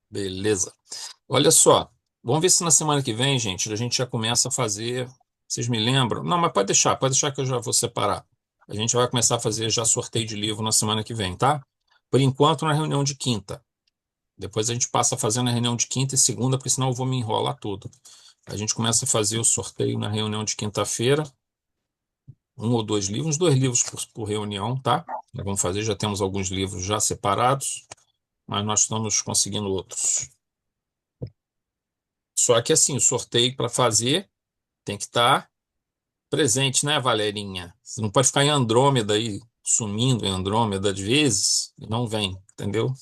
Beleza. Olha só, vamos ver se na semana que vem, gente, a gente já começa a fazer. Vocês me lembram? Não, mas pode deixar que eu já vou separar. A gente vai começar a fazer já sorteio de livro na semana que vem, tá? Por enquanto, na reunião de quinta. Depois a gente passa a fazer na reunião de quinta e segunda, porque senão eu vou me enrolar todo. A gente começa a fazer o sorteio na reunião de quinta-feira, um ou dois livros, uns dois livros por reunião, tá? Nós vamos fazer, já temos alguns livros já separados, mas nós estamos conseguindo outros. Só que assim, o sorteio para fazer tem que estar presente, né, Valerinha? Você não pode ficar em Andrômeda aí, sumindo em Andrômeda de vezes, e não vem, entendeu?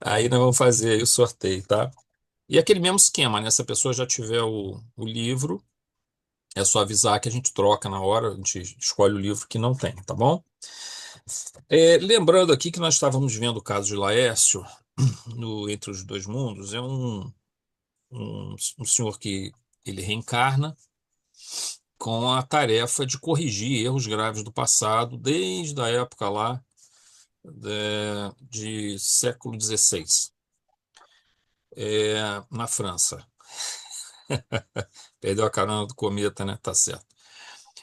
Aí nós vamos fazer aí o sorteio, tá? E aquele mesmo esquema, né? Se a pessoa já tiver o livro, é só avisar que a gente troca na hora, a gente escolhe o livro que não tem, tá bom? Lembrando aqui que nós estávamos vendo o caso de Laércio no Entre os Dois Mundos, é um senhor que ele reencarna com a tarefa de corrigir erros graves do passado, desde a época lá de século XVI, na França. Perdeu a carona do cometa, né? Tá certo.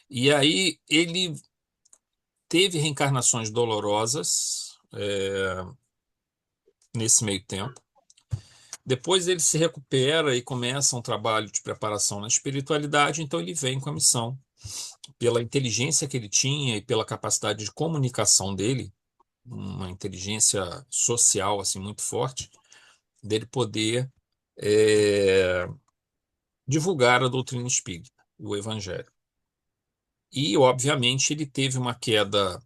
E aí ele teve reencarnações dolorosas, nesse meio tempo. Depois ele se recupera e começa um trabalho de preparação na espiritualidade, então ele vem com a missão, pela inteligência que ele tinha e pela capacidade de comunicação dele, uma inteligência social assim muito forte, dele poder é, divulgar a doutrina espírita, o evangelho. E, obviamente, ele teve uma queda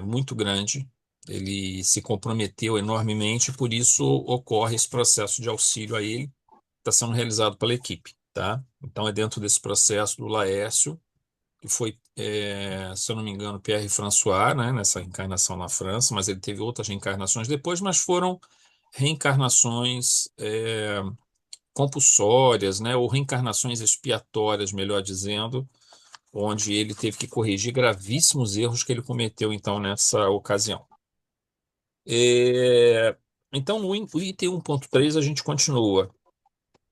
muito grande, ele se comprometeu enormemente, por isso ocorre esse processo de auxílio a ele, que está sendo realizado pela equipe, tá? Então, é dentro desse processo do Laércio, que foi, se eu não me engano, Pierre François, né, nessa encarnação na França, mas ele teve outras reencarnações depois, mas foram reencarnações compulsórias, né, ou reencarnações expiatórias, melhor dizendo, onde ele teve que corrigir gravíssimos erros que ele cometeu, então, nessa ocasião. Então, no item 1.3, a gente continua.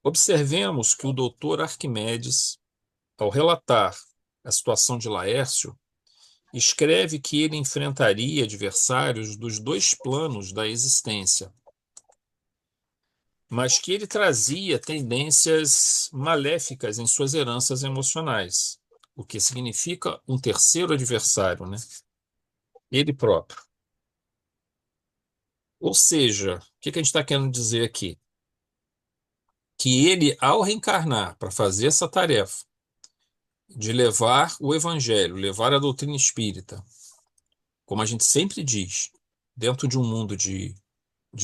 Observemos que o doutor Arquimedes, ao relatar a situação de Laércio, escreve que ele enfrentaria adversários dos dois planos da existência, mas que ele trazia tendências maléficas em suas heranças emocionais, o que significa um terceiro adversário, né? Ele próprio. Ou seja, o que que a gente está querendo dizer aqui? Que ele, ao reencarnar para fazer essa tarefa de levar o evangelho, levar a doutrina espírita, como a gente sempre diz, dentro de um mundo de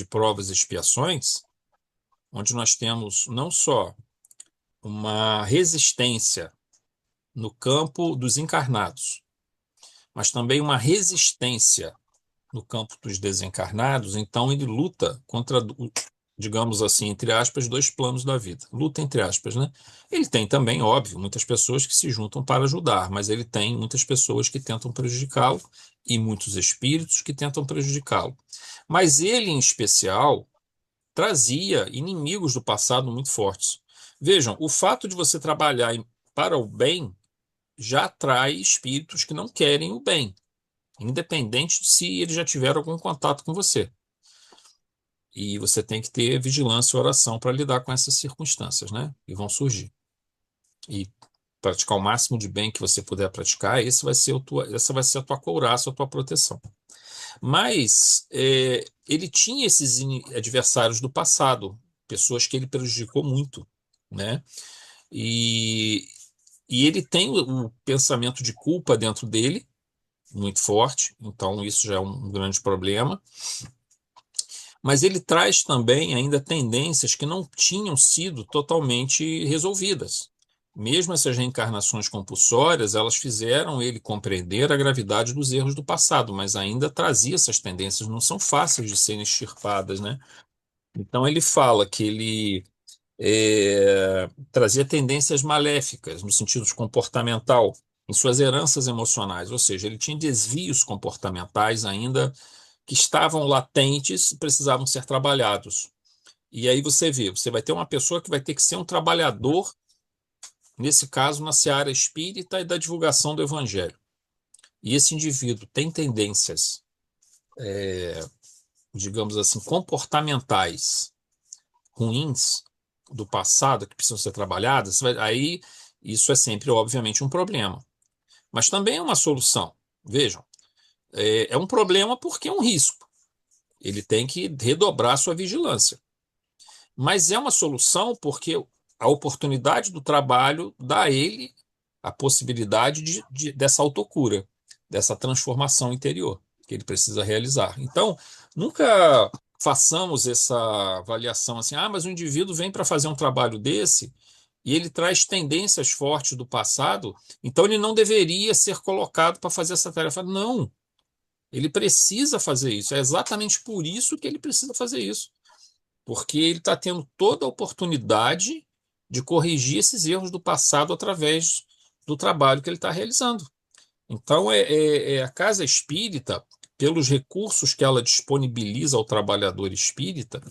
provas e expiações, onde nós temos não só uma resistência no campo dos encarnados, mas também uma resistência no campo dos desencarnados, então ele luta contra, digamos assim, entre aspas, dois planos da vida. Luta entre aspas, né? Ele tem também, óbvio, muitas pessoas que se juntam para ajudar, mas ele tem muitas pessoas que tentam prejudicá-lo e muitos espíritos que tentam prejudicá-lo. Mas ele, em especial, trazia inimigos do passado muito fortes. Vejam, o fato de você trabalhar para o bem já atrai espíritos que não querem o bem, independente de se eles já tiveram algum contato com você. E você tem que ter vigilância e oração para lidar com essas circunstâncias, né? Que vão surgir. E praticar o máximo de bem que você puder praticar, essa vai ser a tua couraça, a tua proteção. Mas ele tinha esses adversários do passado, pessoas que ele prejudicou muito, né? E, e ele tem o pensamento de culpa dentro dele, muito forte, então isso já é um grande problema. Mas ele traz também ainda tendências que não tinham sido totalmente resolvidas. Mesmo essas reencarnações compulsórias, elas fizeram ele compreender a gravidade dos erros do passado, mas ainda trazia essas tendências, não são fáceis de serem extirpadas, né? Então ele fala que ele trazia tendências maléficas no sentido comportamental em suas heranças emocionais, ou seja, ele tinha desvios comportamentais ainda que estavam latentes e precisavam ser trabalhados. E aí você vê, você vai ter uma pessoa que vai ter que ser um trabalhador, nesse caso, na seara espírita e da divulgação do evangelho. E esse indivíduo tem tendências, digamos assim, comportamentais ruins do passado que precisam ser trabalhadas, aí isso é sempre, obviamente, um problema. Mas também é uma solução. Vejam, é um problema porque é um risco. Ele tem que redobrar sua vigilância. Mas é uma solução porque a oportunidade do trabalho dá a ele a possibilidade dessa autocura, dessa transformação interior que ele precisa realizar. Então, nunca façamos essa avaliação assim, mas o indivíduo vem para fazer um trabalho desse e ele traz tendências fortes do passado, então ele não deveria ser colocado para fazer essa tarefa. Não, ele precisa fazer isso. É exatamente por isso que ele precisa fazer isso, porque ele está tendo toda a oportunidade de corrigir esses erros do passado através do trabalho que ele está realizando. Então, a casa espírita, pelos recursos que ela disponibiliza ao trabalhador espírita,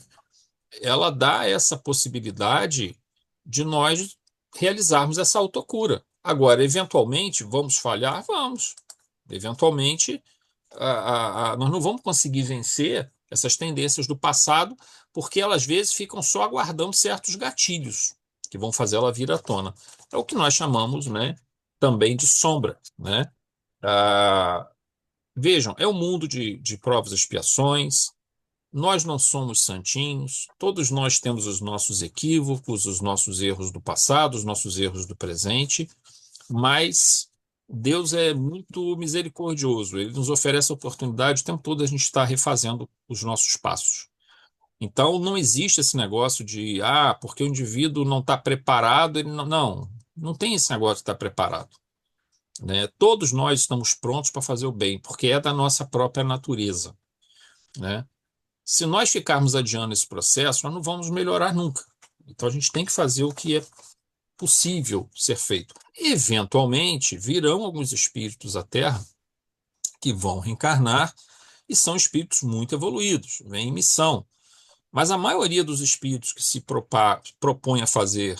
ela dá essa possibilidade de nós realizarmos essa autocura. Agora, eventualmente, vamos falhar? Vamos. Eventualmente, nós não vamos conseguir vencer essas tendências do passado, porque elas às vezes ficam só aguardando certos gatilhos que vão fazer ela vir à tona. É o que nós chamamos, né, também de sombra, né? Ah, vejam, é um mundo de provas e expiações. Nós não somos santinhos, todos nós temos os nossos equívocos, os nossos erros do passado, os nossos erros do presente, mas Deus é muito misericordioso, ele nos oferece a oportunidade o tempo todo a gente estar refazendo os nossos passos. Então não existe esse negócio de, porque o indivíduo não está preparado, ele não, não tem esse negócio de estar preparado, né? Todos nós estamos prontos para fazer o bem, porque é da nossa própria natureza, né? Se nós ficarmos adiando esse processo, nós não vamos melhorar nunca. Então a gente tem que fazer o que é possível ser feito. Eventualmente, virão alguns espíritos à Terra que vão reencarnar e são espíritos muito evoluídos, vêm em missão. Mas a maioria dos espíritos que se propõem a fazer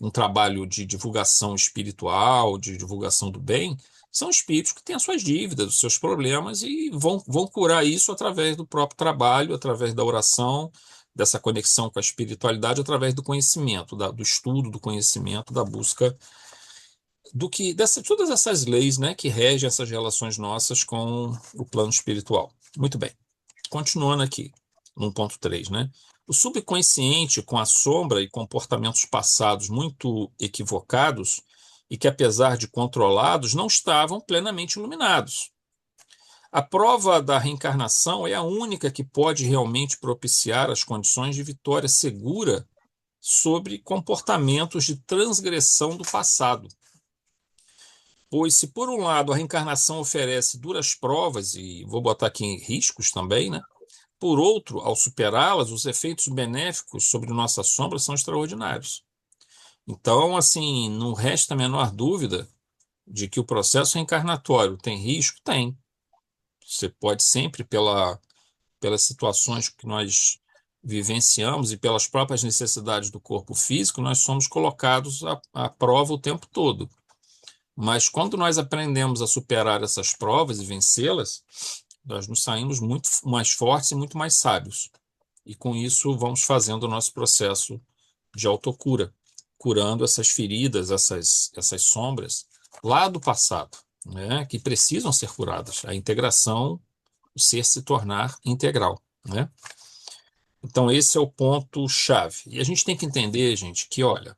um trabalho de divulgação espiritual, de divulgação do bem, são espíritos que têm as suas dívidas, os seus problemas e vão curar isso através do próprio trabalho, através da oração, dessa conexão com a espiritualidade, através do conhecimento, do estudo, do conhecimento, da busca todas essas leis, né, que regem essas relações nossas com o plano espiritual. Muito bem. Continuando aqui, no ponto 3, né? O subconsciente, com a sombra e comportamentos passados muito equivocados, e que, apesar de controlados, não estavam plenamente iluminados. A prova da reencarnação é a única que pode realmente propiciar as condições de vitória segura sobre comportamentos de transgressão do passado. Pois, se por um lado a reencarnação oferece duras provas, e vou botar aqui em riscos também, né? Por outro, ao superá-las, os efeitos benéficos sobre nossa sombra são extraordinários. Então, assim, não resta a menor dúvida de que o processo reencarnatório tem risco? Tem. Você pode sempre, pelas situações que nós vivenciamos e pelas próprias necessidades do corpo físico, nós somos colocados à prova o tempo todo. Mas quando nós aprendemos a superar essas provas e vencê-las, nós nos saímos muito mais fortes e muito mais sábios. E com isso vamos fazendo o nosso processo de autocura, curando essas feridas, essas sombras lá do passado, né, que precisam ser curadas. A integração, o ser se tornar integral, né? Então esse é o ponto chave. E a gente tem que entender, gente, que olha,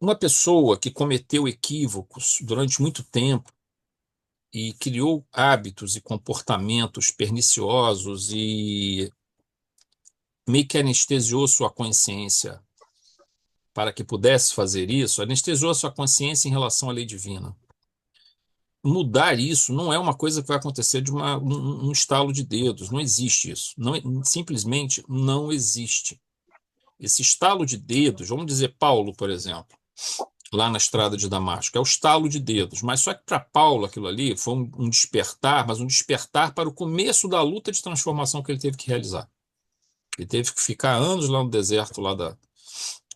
uma pessoa que cometeu equívocos durante muito tempo e criou hábitos e comportamentos perniciosos e meio que anestesiou sua consciência para que pudesse fazer isso, anestesiou sua consciência em relação à lei divina. Mudar isso não é uma coisa que vai acontecer de um estalo de dedos, não existe isso. Não, simplesmente não existe. Esse estalo de dedos, vamos dizer Paulo, por exemplo. lá na estrada de Damasco. É o estalo de dedos. Mas só que para Paulo aquilo ali foi um despertar, mas um despertar para o começo da luta de transformação que ele teve que realizar. Ele teve que ficar anos lá no deserto,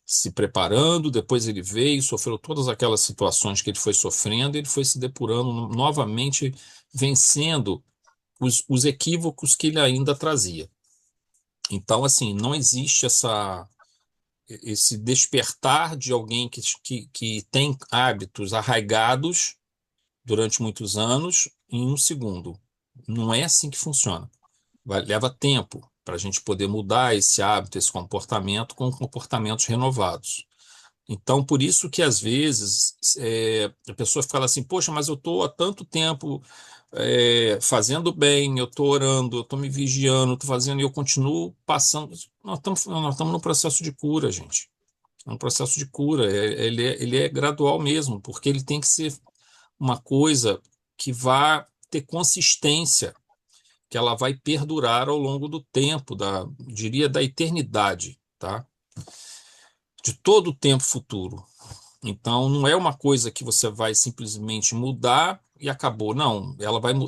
se preparando, depois ele veio, sofreu todas aquelas situações que ele foi sofrendo, ele foi se depurando novamente, vencendo os equívocos que ele ainda trazia. Então, assim, não existe esse despertar de alguém que tem hábitos arraigados durante muitos anos em um segundo. Não é assim que funciona. Leva tempo para a gente poder mudar esse hábito, esse comportamento com comportamentos renovados. Então, por isso que às vezes a pessoa fala assim, poxa, mas eu estou há tanto tempo fazendo bem, eu estou orando, eu estou me vigiando, estou fazendo, e eu continuo passando. Nós estamos no processo de cura, gente. É um processo de cura. Ele é gradual mesmo, porque ele tem que ser uma coisa que vá ter consistência, que ela vai perdurar ao longo do tempo, diria da eternidade, tá? De todo o tempo futuro. Então, não é uma coisa que você vai simplesmente mudar e acabou. Não,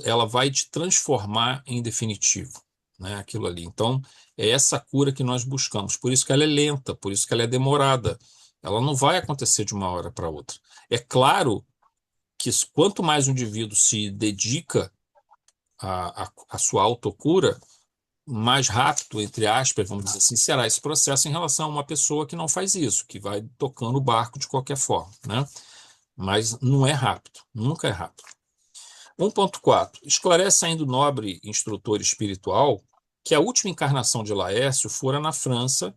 ela vai te transformar em definitivo, né? Aquilo ali. Então, é essa cura que nós buscamos. Por isso que ela é lenta, por isso que ela é demorada. Ela não vai acontecer de uma hora para outra. É claro que quanto mais o indivíduo se dedica à sua autocura, mais rápido, entre aspas, vamos dizer assim, será esse processo em relação a uma pessoa que não faz isso, que vai tocando o barco de qualquer forma, né? Mas não é rápido, nunca é rápido. 1.4. Esclarece ainda o nobre instrutor espiritual que a última encarnação de Laércio fora na França,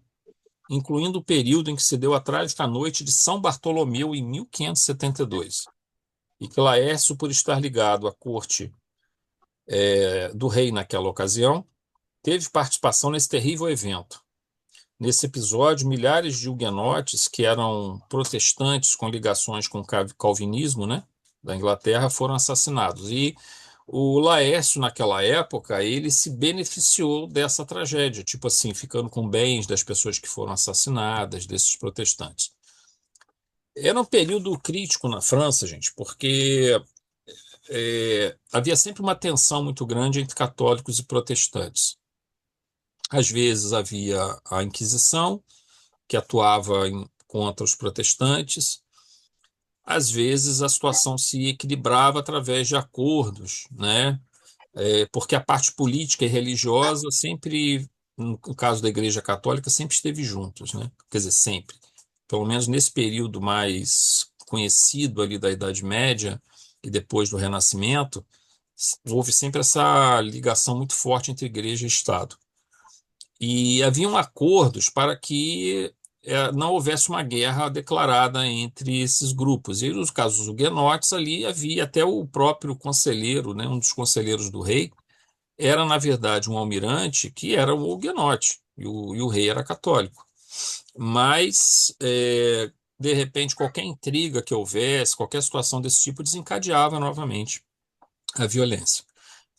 incluindo o período em que se deu a trágica noite de São Bartolomeu em 1572, e que Laércio, por estar ligado à corte do rei naquela ocasião, teve participação nesse terrível evento. Nesse episódio, milhares de huguenotes, que eram protestantes com ligações com o calvinismo, né, da Inglaterra, foram assassinados. E o Laércio, naquela época, ele se beneficiou dessa tragédia, tipo assim, ficando com bens das pessoas que foram assassinadas, desses protestantes. Era um período crítico na França, gente, porque havia sempre uma tensão muito grande entre católicos e protestantes. Às vezes havia a Inquisição, que atuava contra os protestantes. Às vezes a situação se equilibrava através de acordos, né? Porque a parte política e religiosa sempre, no caso da Igreja Católica, sempre esteve juntos, né? Quer dizer, sempre. Pelo menos nesse período mais conhecido ali da Idade Média e depois do Renascimento, houve sempre essa ligação muito forte entre Igreja e Estado. E haviam acordos para que não houvesse uma guerra declarada entre esses grupos. E nos casos huguenotes, ali havia até o próprio conselheiro, né, um dos conselheiros do rei, era, na verdade, um almirante que era um huguenote, e o rei era católico. Mas, de repente, qualquer intriga que houvesse, qualquer situação desse tipo, desencadeava novamente a violência.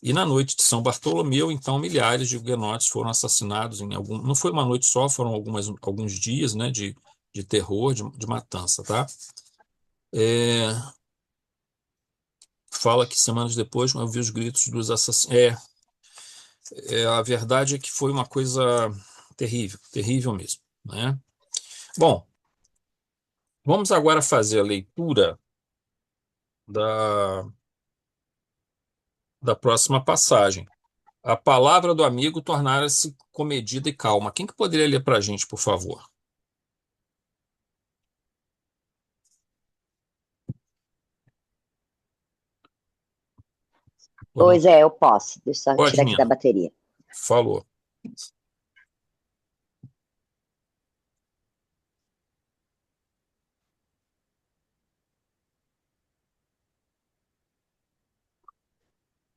E na noite de São Bartolomeu, então, milhares de huguenotes foram assassinados em algum. Não foi uma noite só, foram alguns dias, né, de terror, de matança, tá? É, fala que semanas depois eu vi os gritos dos assassinos. A verdade é que foi uma coisa terrível, terrível mesmo, né? Bom, vamos agora fazer a leitura da, da próxima passagem. A palavra do amigo tornara-se comedida e calma. Quem que poderia ler para a gente, por favor? Pois é, eu posso. Deixa eu só Pode, tirar aqui da Nina. bateria. Falou.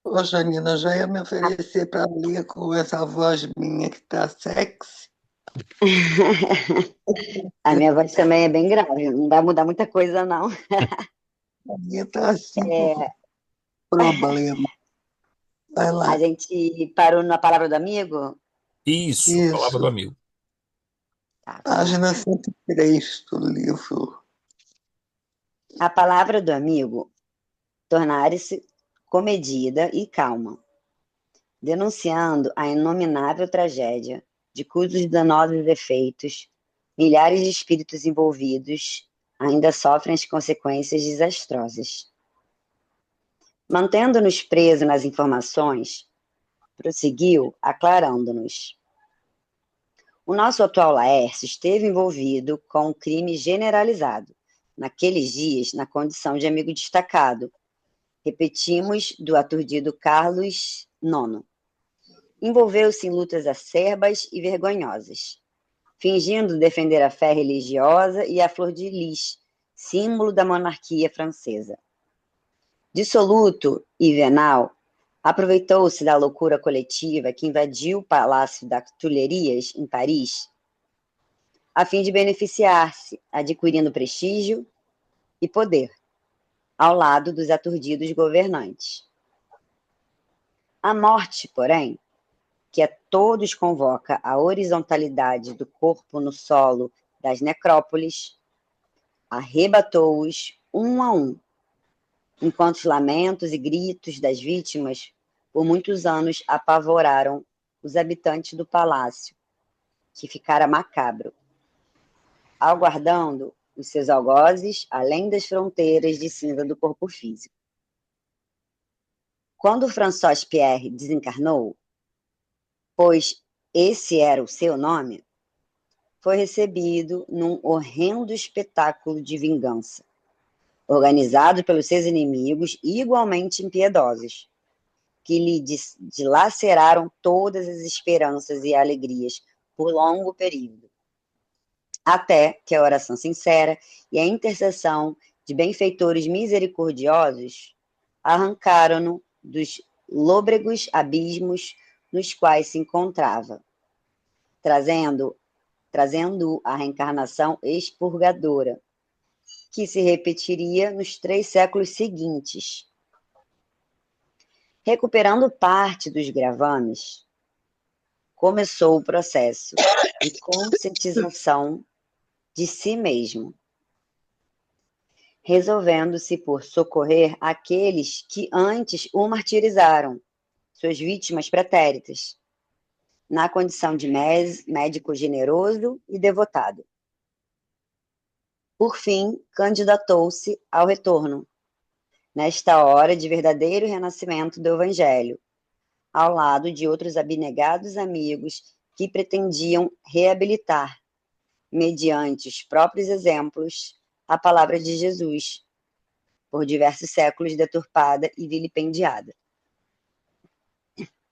Ô, Janina, já ia me oferecer para ler com essa voz minha que tá sexy. A minha voz também é bem grave, não vai mudar muita coisa, não. A minha tá assim por É, problema. Vai a lá. gente parou na palavra do amigo? Isso, palavra do Isso. amigo. Tá, vamos lá. Página 103 do livro. A palavra do amigo tornara-se comedida e calma, denunciando a inominável tragédia de cujos danosos efeitos milhares de espíritos envolvidos ainda sofrem as consequências desastrosas. Mantendo-nos presos nas informações, prosseguiu aclarando-nos. O nosso atual Laércio esteve envolvido com um crime generalizado, naqueles dias, na condição de amigo destacado. Repetimos, do aturdido Carlos IX. Envolveu-se em lutas acerbas e vergonhosas, fingindo defender a fé religiosa e a flor de lis, símbolo da monarquia francesa. Dissoluto e venal, aproveitou-se da loucura coletiva que invadiu o Palácio das Tuileries, em Paris, a fim de beneficiar-se, adquirindo prestígio e poder, ao lado dos aturdidos governantes. A morte, porém, que a todos convoca a horizontalidade do corpo no solo das necrópolis, arrebatou-os um a um, enquanto os lamentos e gritos das vítimas por muitos anos apavoraram os habitantes do palácio, que ficara macabro, aguardando os seus algozes além das fronteiras de cinza do corpo físico. Quando François Pierre desencarnou, pois esse era o seu nome, foi recebido num horrendo espetáculo de vingança, organizado pelos seus inimigos igualmente impiedosos, que lhe dilaceraram todas as esperanças e alegrias por longo período, até que a oração sincera e a intercessão de benfeitores misericordiosos arrancaram-no dos lôbregos abismos nos quais se encontrava, trazendo a reencarnação expurgadora, que se repetiria nos 3 séculos seguintes. Recuperando parte dos gravames, começou o processo de conscientização de si mesmo, resolvendo-se por socorrer aqueles que antes o martirizaram, suas vítimas pretéritas, na condição de médico generoso e devotado. Por fim, candidatou-se ao retorno, nesta hora de verdadeiro renascimento do Evangelho, ao lado de outros abnegados amigos que pretendiam reabilitar, mediante os próprios exemplos, a palavra de Jesus, por diversos séculos deturpada e vilipendiada.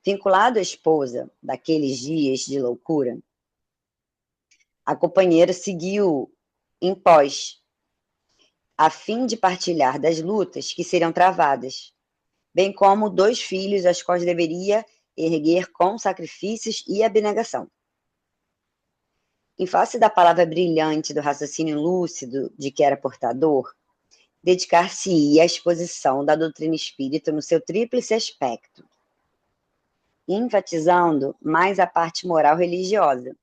Vinculado à esposa daqueles dias de loucura, a companheira seguiu em pós, a fim de partilhar das lutas que seriam travadas, bem como 2 filhos aos quais deveria erguer com sacrifícios e abnegação. Em face da palavra brilhante do raciocínio lúcido de que era portador, dedicar-se-ia à exposição da doutrina espírita no seu tríplice aspecto, enfatizando mais a parte moral religiosa,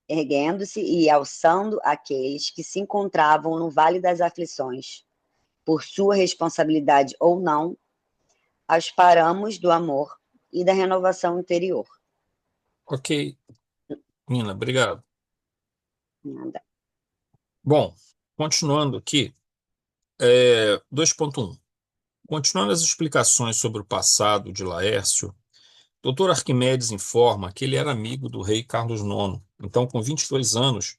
erguendo-se e alçando aqueles que se encontravam no vale das aflições, por sua responsabilidade ou não, aos paramos do amor e da renovação interior. Ok, Nina, obrigado. Nada. Bom, continuando aqui, 2.1. Continuando as explicações sobre o passado de Laércio, Dr. Arquimedes informa que ele era amigo do rei Carlos IX, então com 22 anos,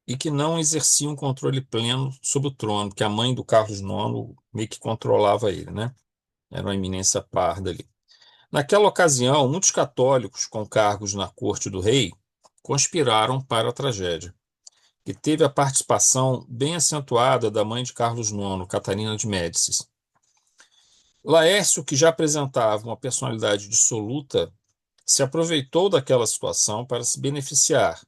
e que não exercia um controle pleno sobre o trono, que a mãe do Carlos IX meio que controlava ele, né? Era uma eminência parda ali. Naquela ocasião, muitos católicos com cargos na corte do rei conspiraram para a tragédia, que teve a participação bem acentuada da mãe de Carlos IX, Catarina de Médicis. Laércio, que já apresentava uma personalidade dissoluta, se aproveitou daquela situação para se beneficiar,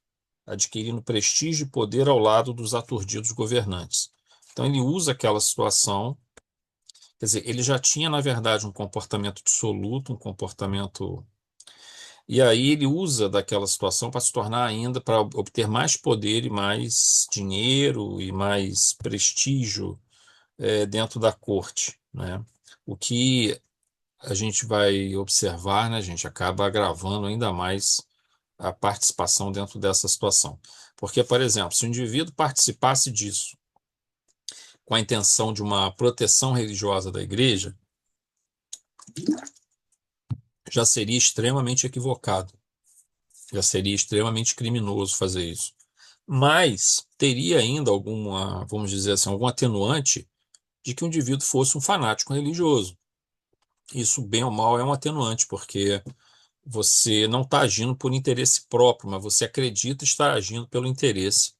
adquirindo prestígio e poder ao lado dos aturdidos governantes. Então ele usa aquela situação, quer dizer, ele já tinha, na verdade, um comportamento dissoluto, um comportamento E aí ele usa daquela situação para se tornar ainda, para obter mais poder e mais dinheiro e mais prestígio dentro da corte, né? O que a gente vai observar, né, gente, acaba agravando ainda mais a participação dentro dessa situação. Porque, por exemplo, se o indivíduo participasse disso com a intenção de uma proteção religiosa da igreja, já seria extremamente equivocado, já seria extremamente criminoso fazer isso. Mas teria ainda alguma, vamos dizer assim, algum atenuante de que o indivíduo fosse um fanático religioso. Isso, bem ou mal, é um atenuante, porque você não está agindo por interesse próprio, mas você acredita estar agindo pelo interesse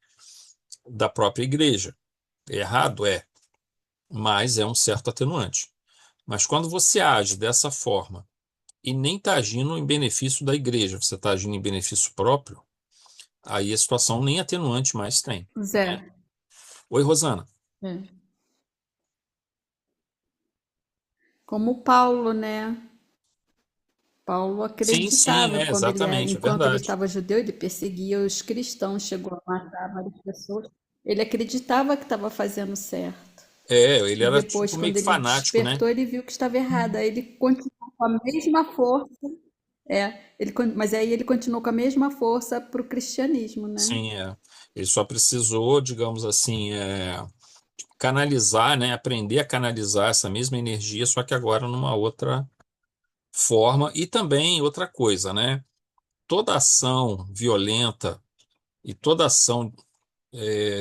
da própria igreja. É errado? É, mas é um certo atenuante. Mas quando você age dessa forma e nem está agindo em benefício da igreja, você está agindo em benefício próprio, aí a situação nem atenuante mais tem. Zé, Oi, Rosana. é. Como Paulo, né? Paulo Sim, sim, acreditava é, exatamente, é enquanto ele verdade. estava judeu, ele perseguia os cristãos, chegou a matar várias pessoas. Ele acreditava que estava fazendo certo. É, ele E era depois, tipo meio quando que ele fanático, né? despertou, ele viu que estava errado. Aí ele continuou com a mesma força. Mas aí ele continuou com a mesma força para o cristianismo, né? Sim, é. Ele só precisou, digamos assim, canalizar, né? Aprender a canalizar essa mesma energia, só que agora numa outra forma. E também outra coisa, né? Toda ação violenta e toda ação,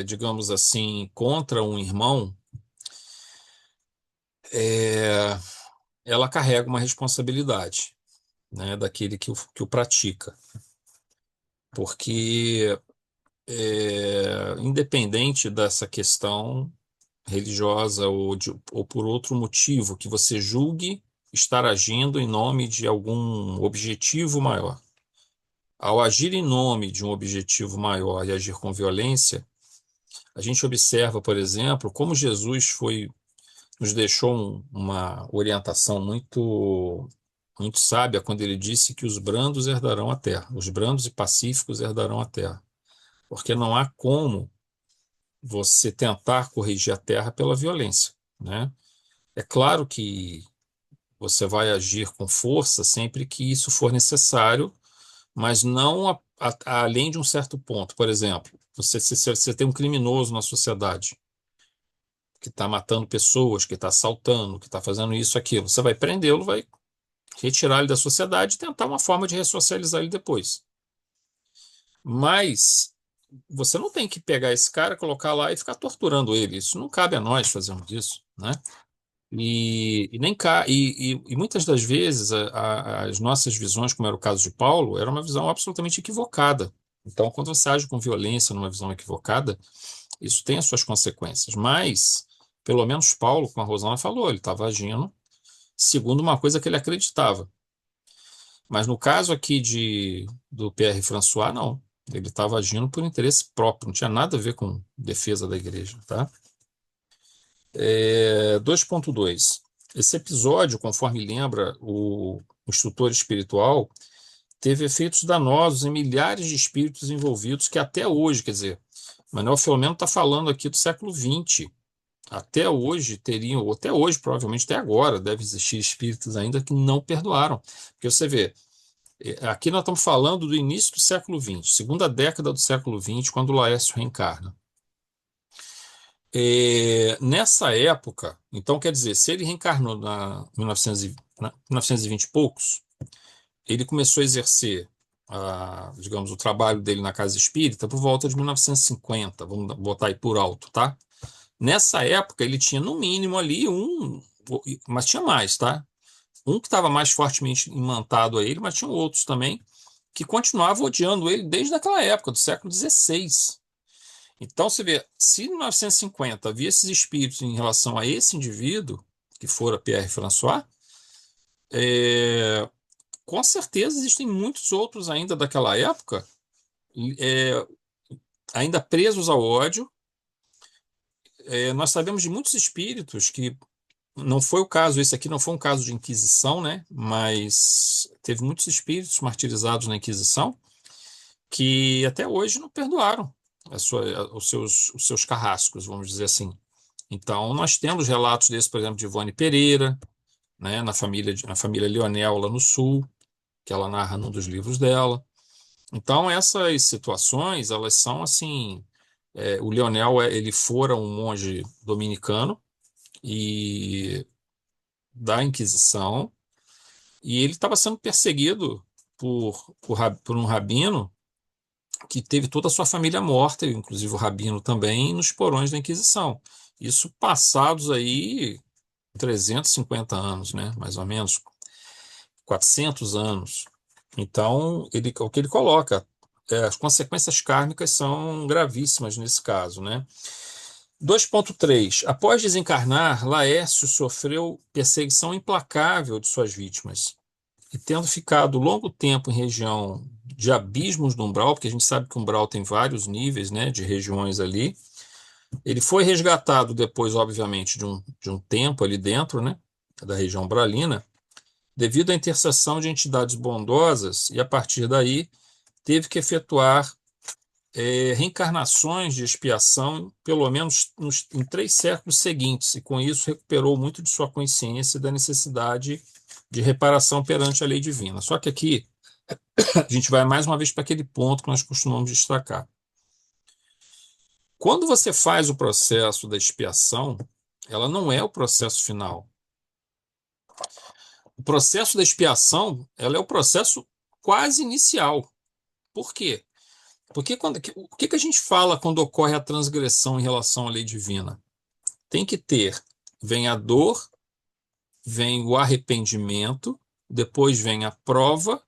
digamos assim, contra um irmão, é, ela carrega uma responsabilidade, né? Daquele que o pratica. Porque, independente dessa questão religiosa ou por outro motivo que você julgue estar agindo em nome de algum objetivo maior. Ao agir em nome de um objetivo maior e agir com violência, a gente observa, por exemplo, como Jesus nos deixou uma orientação muito sábia quando ele disse que os brandos herdarão a terra, os brandos e pacíficos herdarão a terra, porque não há como você tentar corrigir a terra pela violência, né? É claro que você vai agir com força sempre que isso for necessário, mas não além de um certo ponto. Por exemplo, se você tem um criminoso na sociedade que está matando pessoas, que está assaltando, que está fazendo isso, aquilo, você vai prendê-lo, vai retirar ele da sociedade e tentar uma forma de ressocializar ele depois. Mas você não tem que pegar esse cara, colocar lá e ficar torturando ele. Isso não cabe a nós fazermos isso, né? E muitas das vezes as nossas visões, como era o caso de Paulo, era uma visão absolutamente equivocada. Então, quando você age com violência numa visão equivocada, isso tem as suas consequências. Mas, pelo menos Paulo, como a Rosana falou, ele estava agindo segundo uma coisa que ele acreditava. Mas no caso aqui do Pierre François, não. Ele estava agindo por interesse próprio, não tinha nada a ver com defesa da igreja, tá? 2.2. Esse episódio, conforme lembra o instrutor espiritual, teve efeitos danosos em milhares de espíritos envolvidos que até hoje, quer dizer, Manuel Filomeno está falando aqui do século XX, até hoje teriam, ou até hoje, provavelmente até agora, deve existir espíritos ainda que não perdoaram. Porque você vê, aqui nós estamos falando do início do século XX, segunda década do século XX, quando o Laércio reencarna. Nessa época, então quer dizer, se ele reencarnou na 1920 e poucos, ele começou a exercer, digamos, o trabalho dele na casa espírita por volta de 1950, vamos botar aí por alto, tá? Nessa época, ele tinha no mínimo ali mas tinha mais, tá? Um que estava mais fortemente imantado a ele, mas tinha outros também que continuavam odiando ele desde aquela época, do século XVI. Então, você vê, se em 1950 havia esses espíritos em relação a esse indivíduo, que fora Pierre François, é, com certeza existem muitos outros ainda daquela época, é, ainda presos ao ódio. Nós sabemos de muitos espíritos que não foi o caso, esse aqui não foi um caso de Inquisição, né? Mas teve muitos espíritos martirizados na Inquisição que até hoje não perdoaram os seus carrascos, vamos dizer assim. Então, nós temos relatos desse, por exemplo, de Ivone Pereira, né, na família Leonel, lá no Sul, que ela narra num dos livros dela. Então, essas situações, elas são assim. O Leonel, ele fora um monge dominicano e da Inquisição, e ele estava sendo perseguido por um rabino que teve toda a sua família morta, inclusive o rabino também, nos porões da Inquisição. Isso passados aí 350 anos, né? Mais ou menos 400 anos. Então, o que ele coloca, as consequências kármicas são gravíssimas nesse caso, né? 2.3. Após desencarnar, Laércio sofreu perseguição implacável de suas vítimas. E tendo ficado longo tempo em região de abismos do umbral, porque a gente sabe que o umbral tem vários níveis, né, de regiões ali, ele foi resgatado depois, obviamente, de um tempo ali dentro, né, da região umbralina, devido à intercessão de entidades bondosas, e a partir daí teve que efetuar reencarnações de expiação, pelo menos em 3 séculos seguintes, e com isso recuperou muito de sua consciência da necessidade de reparação perante a lei divina. Só que aqui a gente vai mais uma vez para aquele ponto que nós costumamos destacar. Quando você faz o processo da expiação, ela não é o processo final. O processo da expiação, ela é o processo quase inicial. Por quê? Porque o que a gente fala quando ocorre a transgressão em relação à lei divina? Tem que ter, vem a dor, vem o arrependimento, depois vem a prova,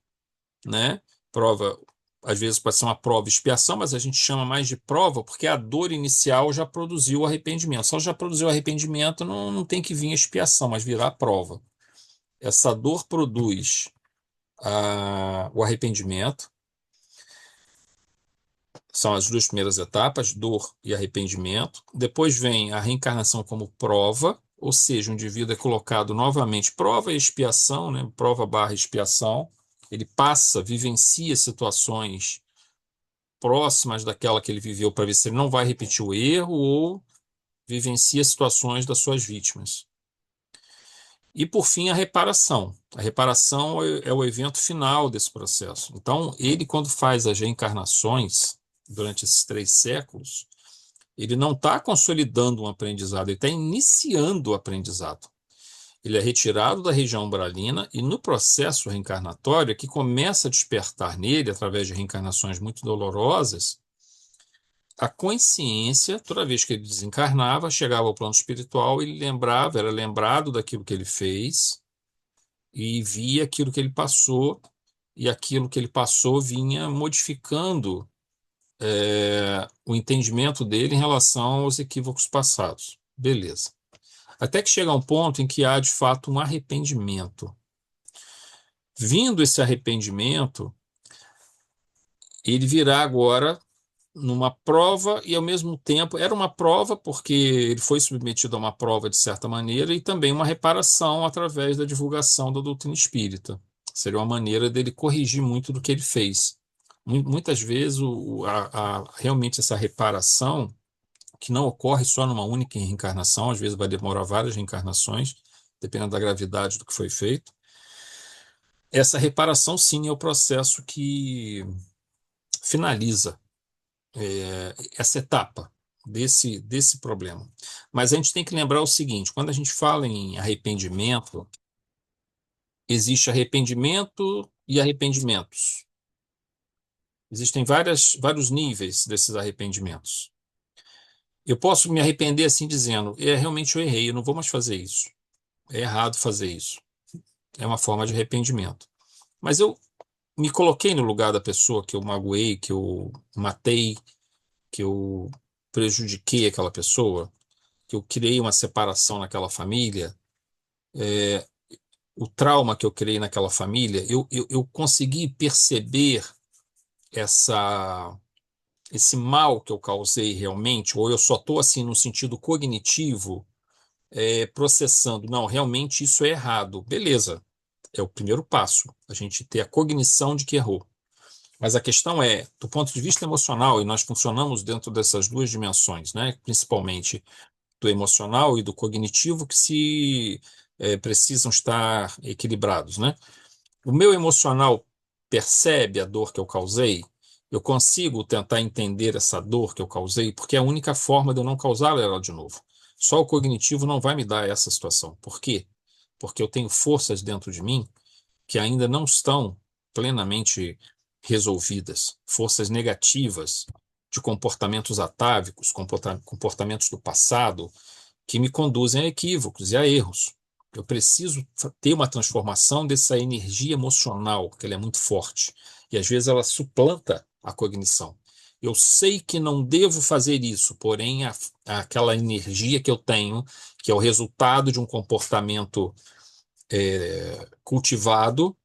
né? Prova, às vezes pode ser uma prova e expiação, mas a gente chama mais de prova porque a dor inicial já produziu o arrependimento. Se ela já produziu o arrependimento, não tem que vir a expiação, mas virá a prova. Essa dor produz o arrependimento. São as duas primeiras etapas, dor e arrependimento. Depois vem a reencarnação como prova, ou seja, o indivíduo é colocado novamente, prova e expiação, né? Prova barra expiação. Ele passa, vivencia situações próximas daquela que ele viveu para ver se ele não vai repetir o erro ou vivencia situações das suas vítimas. E, por fim, a reparação. A reparação é o evento final desse processo. Então, ele, quando faz as reencarnações, durante esses 3 séculos, ele não está consolidando um aprendizado, ele está iniciando o aprendizado. Ele é retirado da região umbralina e, no processo reencarnatório, que começa a despertar nele, através de reencarnações muito dolorosas, a consciência, toda vez que ele desencarnava, chegava ao plano espiritual, ele lembrava, era lembrado daquilo que ele fez e via aquilo que ele passou, e aquilo que ele passou vinha modificando o entendimento dele em relação aos equívocos passados. Beleza. Até que chega um ponto em que há, de fato, um arrependimento. Vindo esse arrependimento, ele virá agora numa prova e, ao mesmo tempo, era uma prova porque ele foi submetido a uma prova de certa maneira e também uma reparação através da divulgação da doutrina espírita. Seria uma maneira dele corrigir muito do que ele fez. Muitas vezes, realmente, essa reparação, que não ocorre só numa única reencarnação, às vezes vai demorar várias reencarnações, dependendo da gravidade do que foi feito. Essa reparação, sim, é o processo que finaliza essa etapa desse problema. Mas a gente tem que lembrar o seguinte: quando a gente fala em arrependimento, existe arrependimento e arrependimentos. Existem vários níveis desses arrependimentos. Eu posso me arrepender assim dizendo, realmente eu errei, eu não vou mais fazer isso. É errado fazer isso. É uma forma de arrependimento. Mas eu me coloquei no lugar da pessoa que eu magoei, que eu matei, que eu prejudiquei aquela pessoa, que eu criei uma separação naquela família, o trauma que eu criei naquela família, eu consegui perceber esse mal que eu causei realmente, ou eu só estou assim no sentido cognitivo, processando, não, realmente isso é errado. Beleza, é o primeiro passo, a gente ter a cognição de que errou. Mas a questão é, do ponto de vista emocional, e nós funcionamos dentro dessas duas dimensões, né? Principalmente do emocional e do cognitivo, que precisam estar equilibrados, né? O meu emocional percebe a dor que eu causei, eu consigo tentar entender essa dor que eu causei, porque é a única forma de eu não causar ela de novo. Só o cognitivo não vai me dar essa situação. Por quê? Porque eu tenho forças dentro de mim que ainda não estão plenamente resolvidas, forças negativas de comportamentos atávicos, comportamentos do passado, que me conduzem a equívocos e a erros. Eu preciso ter uma transformação dessa energia emocional, que ela é muito forte, e às vezes ela suplanta a cognição. Eu sei que não devo fazer isso, porém aquela energia que eu tenho, que é o resultado de um comportamento cultivado,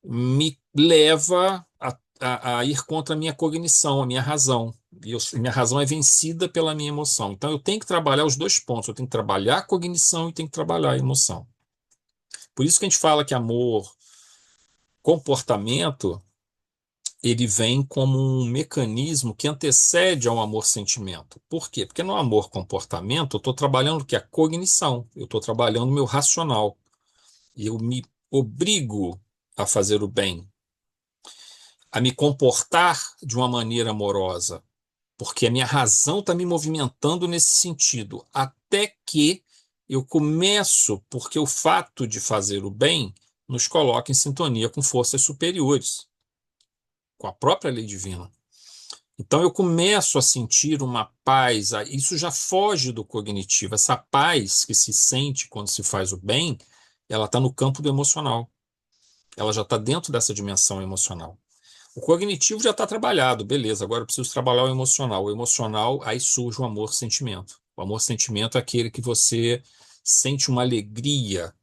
me leva a ir contra a minha cognição, a minha razão. Minha razão é vencida pela minha emoção. Então, eu tenho que trabalhar os dois pontos. Eu tenho que trabalhar a cognição e tenho que trabalhar a emoção. Por isso que a gente fala que amor, comportamento, ele vem como um mecanismo que antecede ao amor-sentimento. Por quê? Porque no amor-comportamento, eu estou trabalhando o que? A cognição. Eu estou trabalhando o meu racional. E eu me obrigo a fazer o bem, a me comportar de uma maneira amorosa, porque a minha razão está me movimentando nesse sentido, até que eu começo, porque o fato de fazer o bem nos coloca em sintonia com forças superiores, com a própria lei divina. Então eu começo a sentir uma paz, isso já foge do cognitivo, essa paz que se sente quando se faz o bem, ela está no campo do emocional, ela já está dentro dessa dimensão emocional. O cognitivo já está trabalhado, beleza, agora eu preciso trabalhar o emocional. O emocional, aí surge o amor-sentimento. O amor-sentimento é aquele que você sente uma alegria,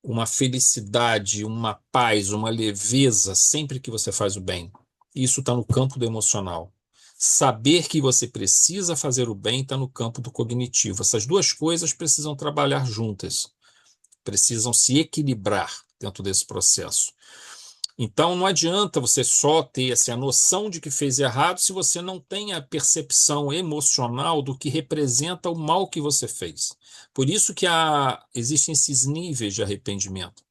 uma felicidade, uma paz, uma leveza sempre que você faz o bem. Isso está no campo do emocional. Saber que você precisa fazer o bem está no campo do cognitivo. Essas duas coisas precisam trabalhar juntas, precisam se equilibrar dentro desse processo. Então, não adianta você só ter assim, a noção de que fez errado se você não tem a percepção emocional do que representa o mal que você fez. Por isso que existem esses níveis de arrependimento.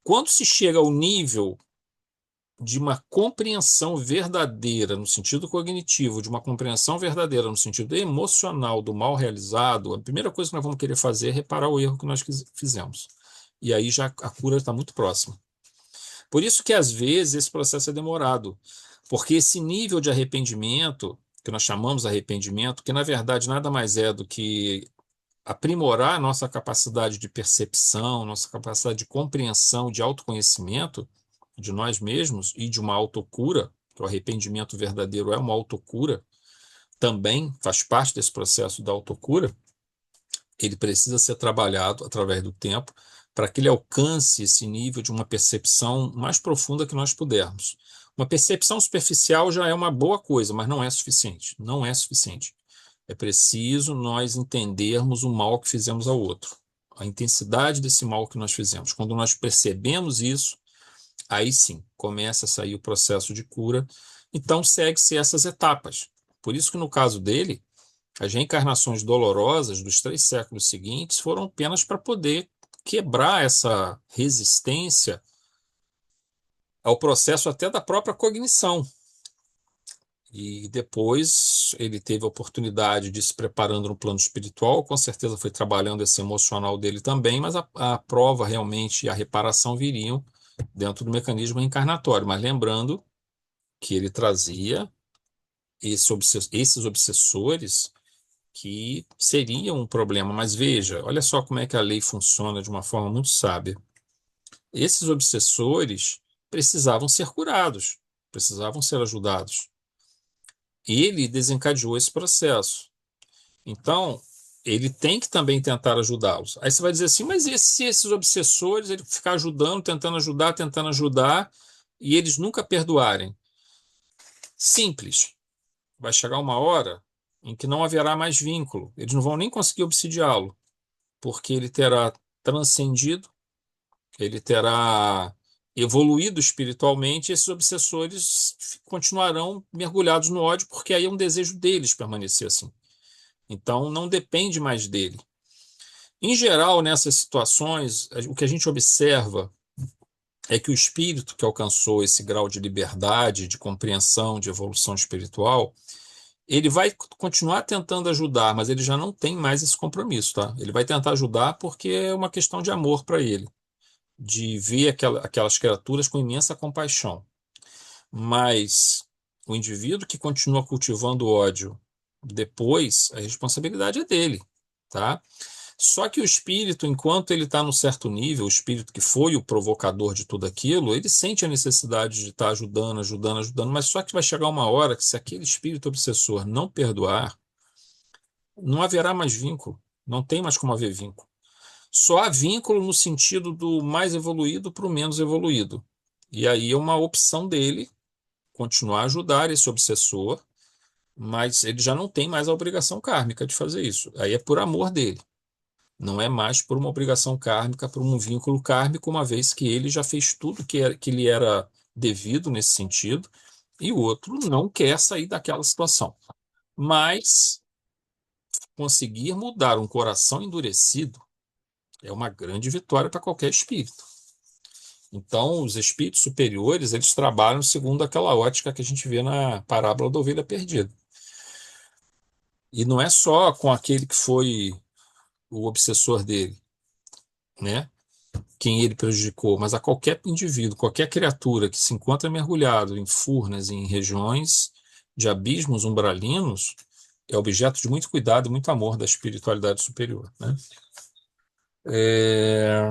Quando se chega ao nível de uma compreensão verdadeira, no sentido cognitivo, de uma compreensão verdadeira, no sentido emocional do mal realizado, a primeira coisa que nós vamos querer fazer é reparar o erro que nós fizemos. E aí já a cura está muito próxima. Por isso que, às vezes, esse processo é demorado, porque esse nível de arrependimento, que nós chamamos de arrependimento, que na verdade nada mais é do que aprimorar a nossa capacidade de percepção, nossa capacidade de compreensão, de autoconhecimento de nós mesmos e de uma autocura, que o arrependimento verdadeiro é uma autocura, também faz parte desse processo da autocura, ele precisa ser trabalhado através do tempo para que ele alcance esse nível de uma percepção mais profunda que nós pudermos. Uma percepção superficial já é uma boa coisa, mas não é suficiente. Não é suficiente. É preciso nós entendermos o mal que fizemos ao outro, a intensidade desse mal que nós fizemos. Quando nós percebemos isso, aí sim, começa a sair o processo de cura. Então, segue-se essas etapas. Por isso que no caso dele, as reencarnações dolorosas dos 3 séculos seguintes foram apenas para poder quebrar essa resistência ao processo até da própria cognição. E depois ele teve a oportunidade de se preparando no plano espiritual, com certeza foi trabalhando esse emocional dele também, mas a prova realmente e a reparação viriam dentro do mecanismo reencarnatório. Mas lembrando que ele trazia esses obsessores que seriam um problema. Mas veja, olha só como é que a lei funciona de uma forma muito sábia. Esses obsessores precisavam ser curados, precisavam ser ajudados. Ele desencadeou esse processo. Então, ele tem que também tentar ajudá-los. Aí você vai dizer assim, mas esses obsessores, ele ficar ajudando, tentando ajudar, e eles nunca perdoarem. Simples. Vai chegar uma hora em que não haverá mais vínculo. Eles não vão nem conseguir obsidiá-lo, porque ele terá transcendido, ele terá evoluído espiritualmente, e esses obsessores continuarão mergulhados no ódio, porque aí é um desejo deles permanecer assim. Então, não depende mais dele. Em geral, nessas situações, o que a gente observa é que o espírito que alcançou esse grau de liberdade, de compreensão, de evolução espiritual, ele vai continuar tentando ajudar, mas ele já não tem mais esse compromisso, tá? Ele vai tentar ajudar porque é uma questão de amor para ele, de ver aquelas criaturas com imensa compaixão. Mas o indivíduo que continua cultivando ódio depois, a responsabilidade é dele, tá? Só que o espírito, enquanto ele está num certo nível, o espírito que foi o provocador de tudo aquilo, ele sente a necessidade de estar ajudando, ajudando, ajudando, mas só que vai chegar uma hora que, se aquele espírito obsessor não perdoar, não haverá mais vínculo, não tem mais como haver vínculo. Só há vínculo no sentido do mais evoluído para o menos evoluído. E aí é uma opção dele continuar a ajudar esse obsessor, mas ele já não tem mais a obrigação kármica de fazer isso. Aí é por amor dele. Não é mais por uma obrigação kármica, por um vínculo kármico, uma vez que ele já fez tudo que lhe era devido nesse sentido, e o outro não quer sair daquela situação. Mas conseguir mudar um coração endurecido é uma grande vitória para qualquer espírito. Então, os espíritos superiores, eles trabalham segundo aquela ótica que a gente vê na parábola da ovelha perdida. E não é só com aquele que foi o obsessor dele, né? Quem ele prejudicou, mas a qualquer indivíduo, qualquer criatura que se encontra mergulhado em furnas, em regiões de abismos umbralinos, é objeto de muito cuidado e muito amor da espiritualidade superior, né? É,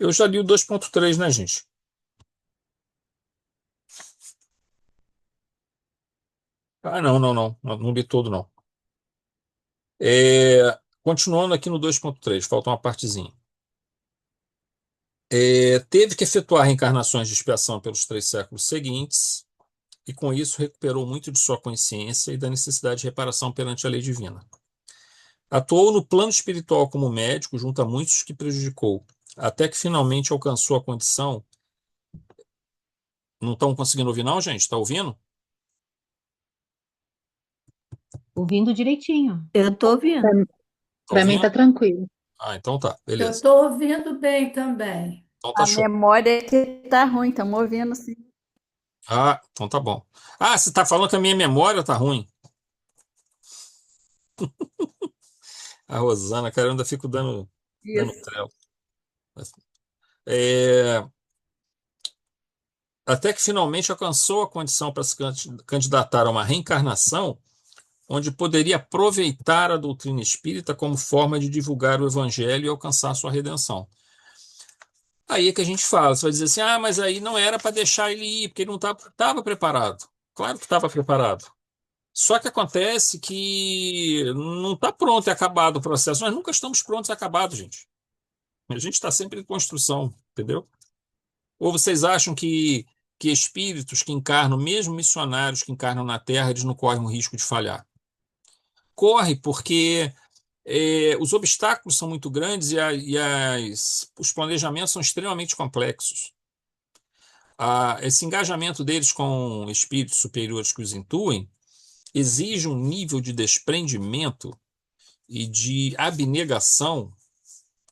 Eu já li o 2.3, né, gente? Ah, não, não, não. Não li todo, não. Continuando aqui no 2.3, falta uma partezinha. Teve que efetuar reencarnações de expiação pelos 3 séculos seguintes, e com isso recuperou muito de sua consciência e da necessidade de reparação perante a lei divina. Atuou no plano espiritual como médico junto a muitos que prejudicou, até que finalmente alcançou a condição. Não estão conseguindo ouvir, não, gente? Está ouvindo? Ouvindo direitinho. Eu tô ouvindo. Tá Para mim tá ouvindo? tranquilo. Ah, então tá, Eu beleza. tô ouvindo bem também. Então tá A show. memória é que tá ruim, estamos ouvindo sim. Ah, então tá bom. Ah, você tá falando que a minha memória tá ruim. A Rosana, cara, eu ainda fico dando Isso. trela. É, Até que finalmente alcançou a condição para se candidatar a uma reencarnação, onde poderia aproveitar a doutrina espírita como forma de divulgar o evangelho e alcançar sua redenção. Aí é que a gente fala, você vai dizer assim, mas aí não era para deixar ele ir, porque ele não estava preparado. Claro que estava preparado. Só que acontece que não está pronto e acabado o processo. Nós nunca estamos prontos e acabados, gente. A gente está sempre em construção, entendeu? Ou vocês acham que espíritos que encarnam, mesmo missionários que encarnam na Terra, eles não correm o risco de falhar? Corre, porque os obstáculos são muito grandes os planejamentos são extremamente complexos. Esse engajamento deles com espíritos superiores que os intuem exige um nível de desprendimento e de abnegação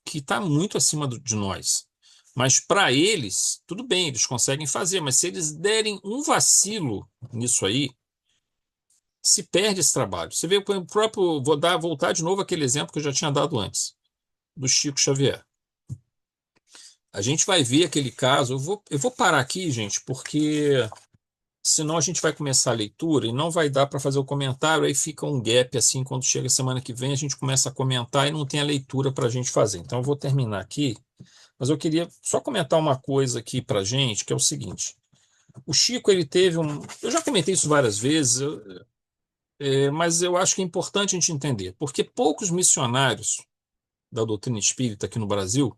que está muito acima de nós. Mas para eles, tudo bem, eles conseguem fazer, mas se eles derem um vacilo nisso aí, se perde esse trabalho. Você vê o próprio, voltar de novo aquele exemplo que eu já tinha dado antes, do Chico Xavier. A gente vai ver aquele caso, eu vou parar aqui, gente, porque senão a gente vai começar a leitura e não vai dar para fazer o comentário, aí fica um gap assim, quando chega a semana que vem, a gente começa a comentar e não tem a leitura para a gente fazer. Então eu vou terminar aqui, mas eu queria só comentar uma coisa aqui para a gente, que é o seguinte. O Chico, ele teve um. Eu já comentei isso várias vezes, mas eu acho que é importante a gente entender, porque poucos missionários da doutrina espírita aqui no Brasil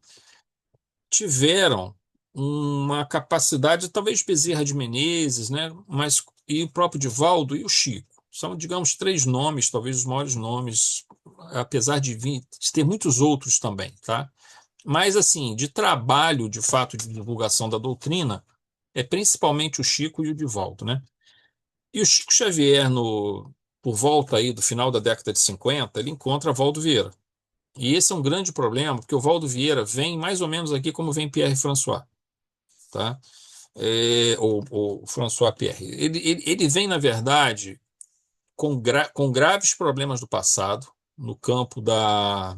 tiveram uma capacidade, talvez Bezerra de Menezes, né? Mas e o próprio Divaldo e o Chico. São, digamos, três nomes, talvez os maiores nomes, apesar de ter muitos outros também, tá? Mas, assim, de trabalho, de fato, de divulgação da doutrina, é principalmente o Chico e o Divaldo, né? E o Chico Xavier, por volta aí do final da década de 50, ele encontra Valdo Vieira. E esse é um grande problema, porque o Valdo Vieira vem mais ou menos aqui como vem Pierre François, tá? Ou François Pierre. Ele vem, na verdade, com graves problemas do passado, no campo da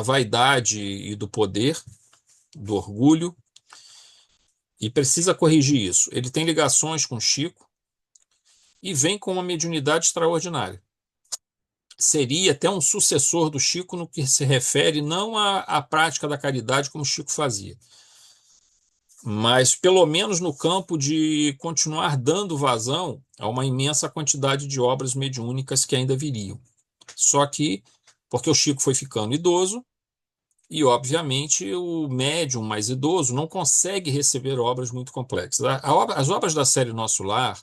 vaidade e do poder, do orgulho, e precisa corrigir isso. Ele tem ligações com Chico e vem com uma mediunidade extraordinária. Seria até um sucessor do Chico no que se refere não à prática da caridade como Chico fazia, mas pelo menos no campo de continuar dando vazão a uma imensa quantidade de obras mediúnicas que ainda viriam. Só que, porque o Chico foi ficando idoso, e obviamente o médium mais idoso não consegue receber obras muito complexas. As obras da série Nosso Lar,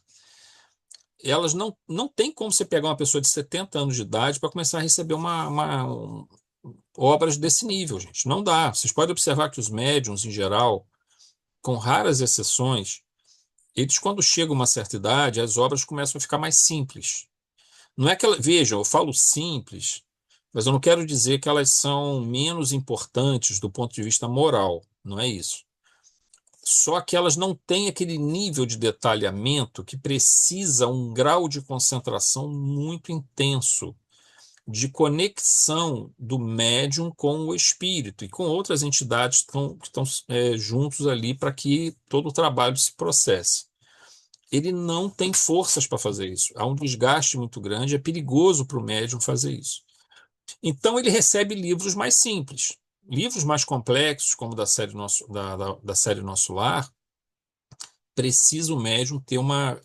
elas não tem como você pegar uma pessoa de 70 anos de idade para começar a receber obras desse nível, gente. Não dá. Vocês podem observar que os médiums, em geral, com raras exceções, eles, quando chegam a uma certa idade, as obras começam a ficar mais simples. Não é que vejam, eu falo simples, mas eu não quero dizer que elas são menos importantes do ponto de vista moral. Não é isso. Só que elas não têm aquele nível de detalhamento que precisa um grau de concentração muito intenso, de conexão do médium com o espírito e com outras entidades que estão juntos ali para que todo o trabalho se processe. Ele não tem forças para fazer isso. Há um desgaste muito grande, é perigoso para o médium fazer isso. Então ele recebe livros mais simples. Livros mais complexos, como da série Nosso Lar, precisa o médium ter uma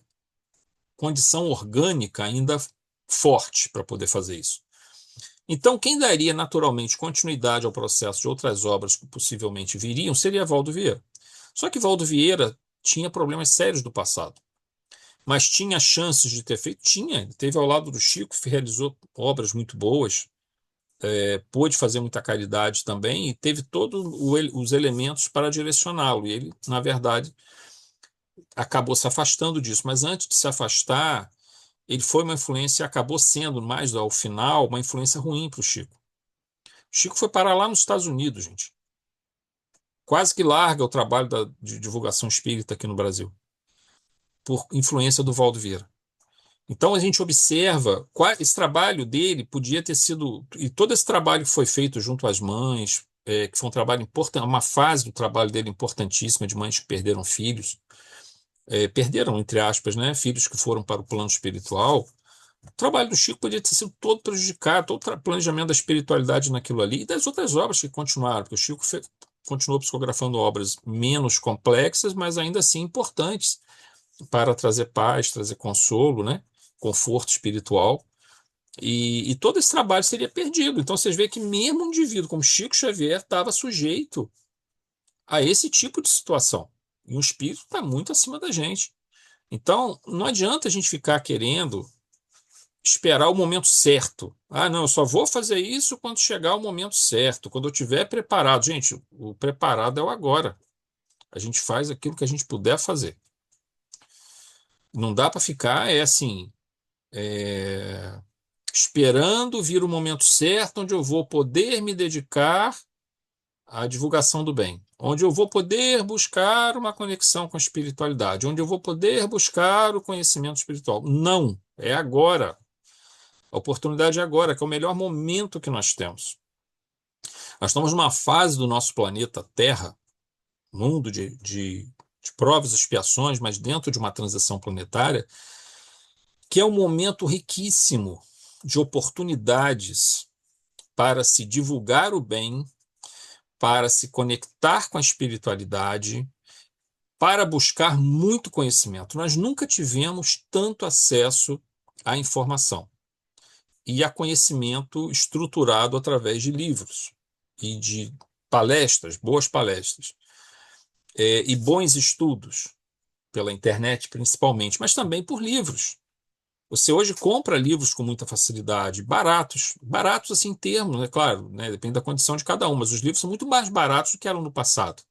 condição orgânica ainda forte para poder fazer isso. Então, quem daria naturalmente continuidade ao processo de outras obras que possivelmente viriam seria Valdo Vieira. Só que Valdo Vieira tinha problemas sérios do passado, mas tinha chances de ter feito? Tinha. Ele teve ao lado do Chico, realizou obras muito boas, pôde fazer muita caridade também e teve todos os elementos para direcioná-lo. E ele, na verdade, acabou se afastando disso. Mas antes de se afastar, ele foi uma influência, acabou sendo, mais ao final, uma influência ruim para o Chico. O Chico foi parar lá nos Estados Unidos, gente. Quase que larga o trabalho de divulgação espírita aqui no Brasil, por influência do Valdo Vieira. Então a gente observa esse trabalho dele podia ter sido, e todo esse trabalho que foi feito junto às mães, que foi um trabalho importante, uma fase do trabalho dele importantíssima de mães que perderam filhos, perderam, entre aspas, né, filhos que foram para o plano espiritual. O trabalho do Chico podia ter sido todo prejudicado, todo o planejamento da espiritualidade naquilo ali e das outras obras que continuaram, porque o Chico continuou psicografando obras menos complexas, mas ainda assim importantes para trazer paz, trazer consolo, né? Conforto espiritual. E todo esse trabalho seria perdido. Então vocês veem que mesmo um indivíduo como Chico Xavier estava sujeito a esse tipo de situação. E o espírito está muito acima da gente. Então não adianta a gente ficar querendo esperar o momento certo. Ah, não, eu só vou fazer isso quando chegar o momento certo, quando eu estiver preparado. Gente, o preparado é o agora. A gente faz aquilo que a gente puder fazer. Não dá para ficar, assim, esperando vir o momento certo, onde eu vou poder me dedicar à divulgação do bem, onde eu vou poder buscar uma conexão com a espiritualidade, onde eu vou poder buscar o conhecimento espiritual. Não, é agora. A oportunidade é agora, que é o melhor momento que nós temos. Nós estamos numa fase do nosso planeta Terra, mundo de provas e expiações, mas dentro de uma transição planetária, que é um momento riquíssimo de oportunidades para se divulgar o bem, para se conectar com a espiritualidade, para buscar muito conhecimento. Nós nunca tivemos tanto acesso à informação e a conhecimento estruturado através de livros e de palestras, boas palestras. e bons estudos, pela internet principalmente, mas também por livros. Você hoje compra livros com muita facilidade, baratos assim em termos, é claro, né, depende da condição de cada um, mas os livros são muito mais baratos do que eram no passado.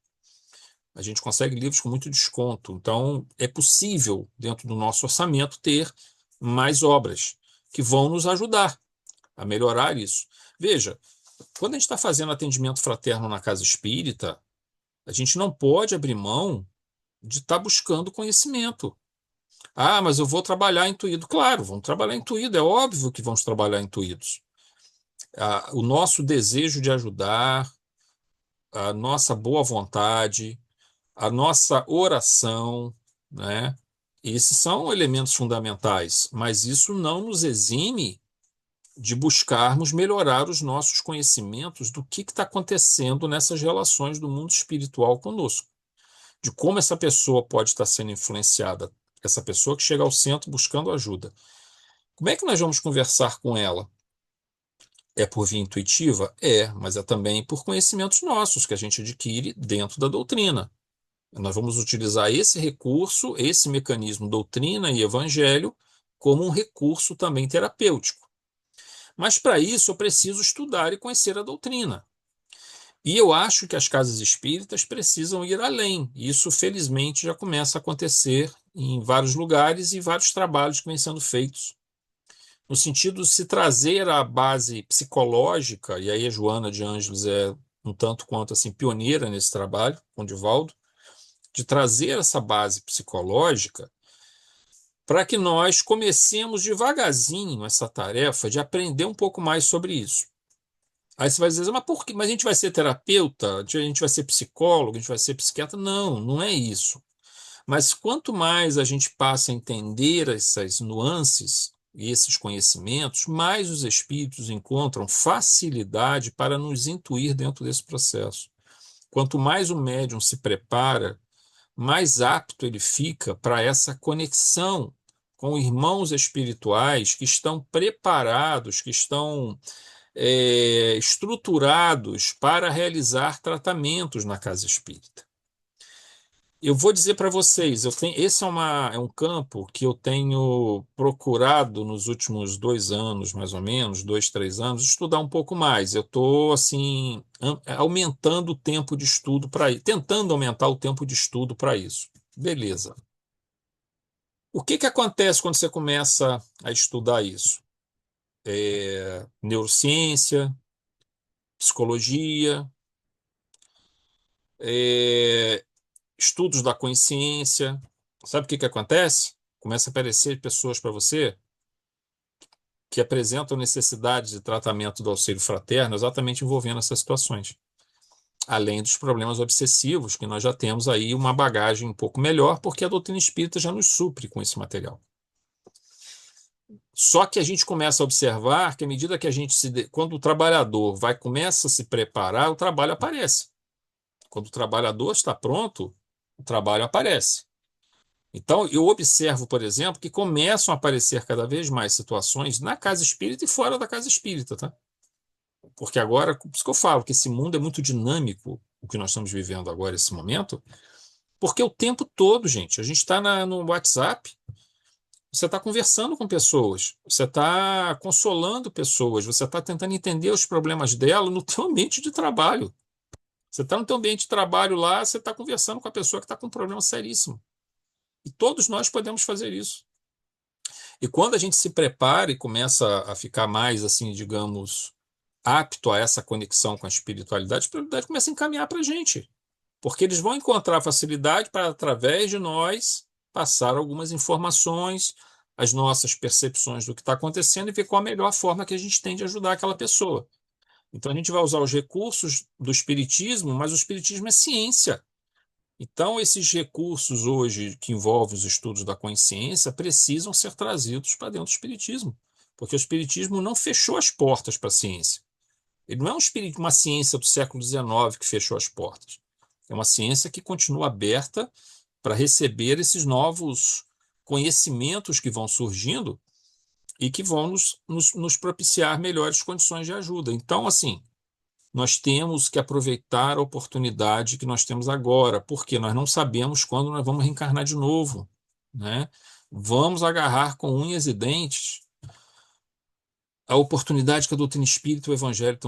A gente consegue livros com muito desconto, então é possível, dentro do nosso orçamento, ter mais obras que vão nos ajudar a melhorar isso. Veja, quando a gente está fazendo atendimento fraterno na casa espírita, a gente não pode abrir mão de estar buscando conhecimento. Ah, mas eu vou trabalhar intuído. Claro, vamos trabalhar intuído, é óbvio que vamos trabalhar intuídos. O nosso desejo de ajudar, a nossa boa vontade, a nossa oração, né? Esses são elementos fundamentais, mas isso não nos exime de buscarmos melhorar os nossos conhecimentos do que está acontecendo nessas relações do mundo espiritual conosco, de como essa pessoa pode estar sendo influenciada, essa pessoa que chega ao centro buscando ajuda. Como é que nós vamos conversar com ela? É por via intuitiva? É, mas é também por conhecimentos nossos que a gente adquire dentro da doutrina. Nós vamos utilizar esse recurso, esse mecanismo doutrina e evangelho, como um recurso também terapêutico. Mas para isso eu preciso estudar e conhecer a doutrina. E eu acho que as casas espíritas precisam ir além. Isso, felizmente, já começa a acontecer em vários lugares e vários trabalhos que vêm sendo feitos, no sentido de se trazer a base psicológica, e aí a Joana de Ângeles é um tanto quanto assim pioneira nesse trabalho, com o Divaldo, de trazer essa base psicológica para que nós comecemos devagarzinho essa tarefa de aprender um pouco mais sobre isso. Aí você vai dizer, mas por quê? Mas a gente vai ser terapeuta? A gente vai ser psicólogo? A gente vai ser psiquiatra? Não, não é isso. Mas quanto mais a gente passa a entender essas nuances e esses conhecimentos, mais os espíritos encontram facilidade para nos intuir dentro desse processo. Quanto mais o médium se prepara, mais apto ele fica para essa conexão com irmãos espirituais que estão preparados, que estão estruturados para realizar tratamentos na casa espírita. Eu vou dizer para vocês, esse é um campo que eu tenho procurado nos últimos 2 anos, mais ou menos, 2, 3 anos, estudar um pouco mais. Eu estou assim aumentando o tempo de estudo para isso, tentando aumentar o tempo de estudo para isso. Beleza. O que acontece quando você começa a estudar isso? Neurociência, psicologia, é, estudos da consciência. Sabe o que acontece? Começa a aparecer pessoas para você que apresentam necessidades de tratamento do auxílio fraterno exatamente envolvendo essas situações. Além dos problemas obsessivos, que nós já temos aí uma bagagem um pouco melhor, porque a doutrina espírita já nos supre com esse material. Só que a gente começa a observar que à medida que quando o trabalhador começa a se preparar, o trabalho aparece. Quando o trabalhador está pronto, o trabalho aparece. Então, eu observo, por exemplo, que começam a aparecer cada vez mais situações na casa espírita e fora da casa espírita, tá? Porque agora, por isso que eu falo que esse mundo é muito dinâmico, o que nós estamos vivendo agora, esse momento, porque o tempo todo, gente, a gente está no WhatsApp, você está conversando com pessoas, você está consolando pessoas, você está tentando entender os problemas dela no teu ambiente de trabalho. Você está no teu ambiente de trabalho lá, você está conversando com a pessoa que está com um problema seríssimo. E todos nós podemos fazer isso. E quando a gente se prepara e começa a ficar mais, assim, digamos, apto a essa conexão com a espiritualidade começa a encaminhar para a gente. Porque eles vão encontrar facilidade para, através de nós, passar algumas informações, as nossas percepções do que está acontecendo e ver qual a melhor forma que a gente tem de ajudar aquela pessoa. Então a gente vai usar os recursos do espiritismo, mas o espiritismo é ciência. Então esses recursos hoje que envolvem os estudos da consciência precisam ser trazidos para dentro do espiritismo, porque o espiritismo não fechou as portas para a ciência. Ele não é uma ciência do século XIX que fechou as portas. É uma ciência que continua aberta para receber esses novos conhecimentos que vão surgindo e que vão nos propiciar melhores condições de ajuda. Então, assim, nós temos que aproveitar a oportunidade que nós temos agora, porque nós não sabemos quando nós vamos reencarnar de novo, né? Vamos agarrar com unhas e dentes a oportunidade que a doutrina espírita e o evangelho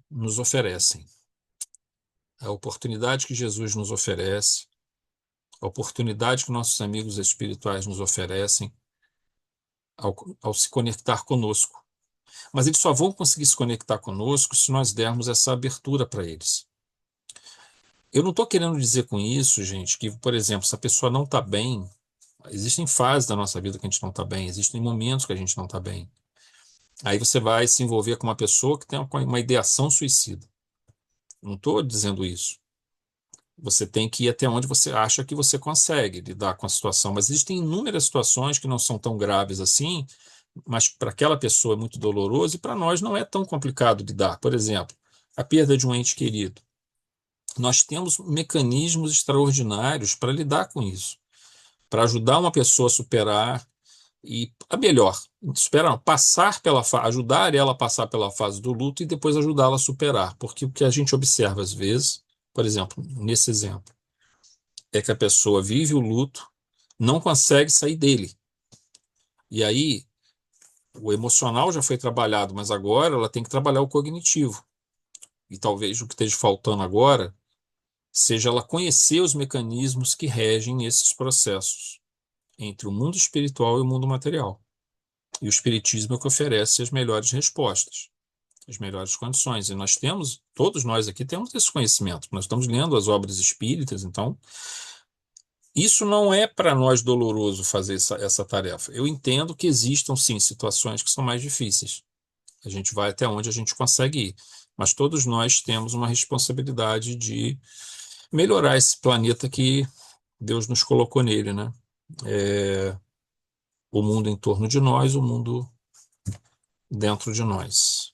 nos oferecem. A oportunidade que Jesus nos oferece, a oportunidade que nossos amigos espirituais nos oferecem ao se conectar conosco. Mas eles só vão conseguir se conectar conosco se nós dermos essa abertura para eles. Eu não estou querendo dizer com isso, gente, que, por exemplo, se a pessoa não está bem, existem fases da nossa vida que a gente não está bem, existem momentos que a gente não está bem. Aí você vai se envolver com uma pessoa que tem uma ideação suicida. Não estou dizendo isso. Você tem que ir até onde você acha que você consegue lidar com a situação. Mas existem inúmeras situações que não são tão graves assim, mas para aquela pessoa é muito doloroso e para nós não é tão complicado lidar. Por exemplo, a perda de um ente querido. Nós temos mecanismos extraordinários para lidar com isso, para ajudar uma pessoa a superar e, a melhor, superar, não, passar pela ajudar ela a passar pela fase do luto e depois ajudá-la a superar. Porque o que a gente observa às vezes, por exemplo, nesse exemplo, é que a pessoa vive o luto, não consegue sair dele. E aí, o emocional já foi trabalhado, mas agora ela tem que trabalhar o cognitivo. E talvez o que esteja faltando agora seja ela conhecer os mecanismos que regem esses processos entre o mundo espiritual e o mundo material. E o espiritismo é o que oferece as melhores respostas, as melhores condições. E nós temos, todos nós aqui temos esse conhecimento. Nós estamos lendo as obras espíritas, então isso não é para nós doloroso fazer essa tarefa. Eu entendo que existam, sim, situações que são mais difíceis. A gente vai até onde a gente consegue ir. Mas todos nós temos uma responsabilidade de melhorar esse planeta que Deus nos colocou nele, né? O mundo em torno de nós, o mundo dentro de nós.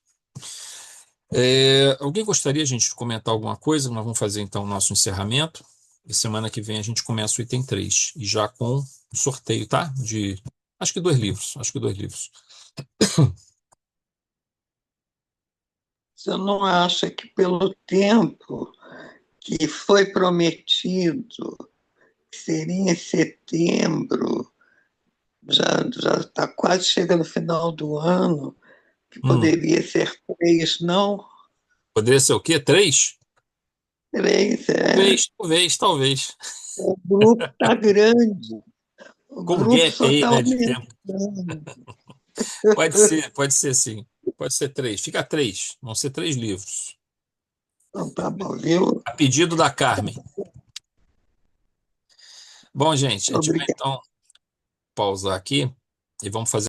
Alguém gostaria, gente, de comentar alguma coisa? Nós vamos fazer então o nosso encerramento. E semana que vem a gente começa o item 3. E já com sorteio, tá? De acho que 2 livros. Acho que 2 livros. Você não acha que pelo tempo que foi prometido, que seria em setembro, já está quase chegando no final do ano, que poderia ser 3, não? Poderia ser o quê? 3? 3, Talvez. O grupo está grande. O Com grupo gap só aí, está né, de tempo. aumentando. Pode ser sim. Pode ser 3. Fica 3. Vão ser 3 livros. Então tá bom, viu? A pedido da Carmen. Bom, gente, a gente vai Obrigado. então pausar aqui e vamos fazer